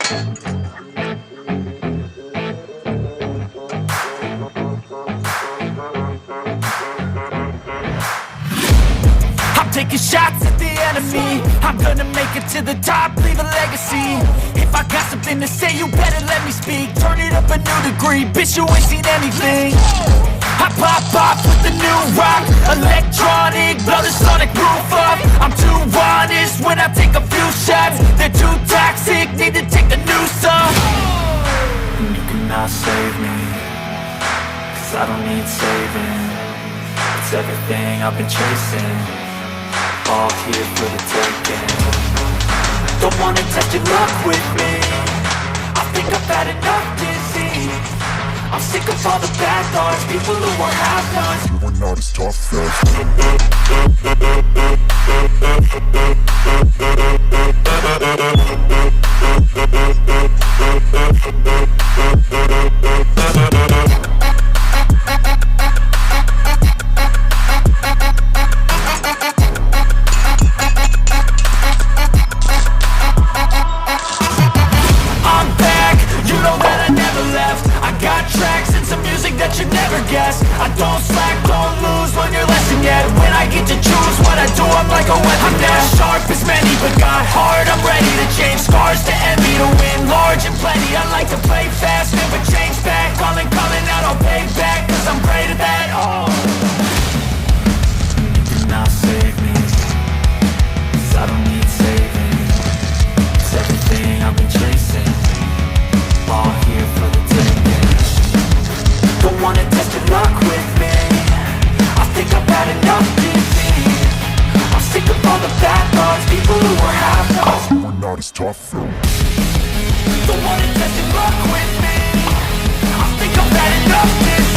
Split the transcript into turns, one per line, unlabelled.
I'm taking shots at the enemy. I'm gonna make it to the top, leave a legacy. If I got something to say, you better let me speak. Turn it up a new degree, bitch, you ain't seen anything. I pop off with the new rock, electronic, blow the sonic roof up. I'm too honest when I take a few shots. They're too toxic, need to take the noose off. And you cannot save me, 'cause I don't need saving. It's everything I've been chasing, all here for the taking. Don't wanna test your luck with me, I think I've had enough disease. I'm sick of all the bad thoughts, people who are half-nots. You are not as tough as you never guess. I don't slack, don't lose, learn your lesson yet. When I get to choose what I do, I'm like a weapon. I'm not sharp as many, but got hard. I'm ready to change scars to envy, to win large and plenty. I like to play fast, never change back. Calling out, I'll pay back, 'cause I'm great at that. Oh, you cannot save me, 'cause I don't need saving. It's everything I've been chasing, all here for the taking. Don't wanna test your luck with me, I think I've had enough defeat. I'm sick of all the bad thoughts, people who are half-nots. You are not as tough though. Don't wanna test your luck with me, I think I've had enough defeat.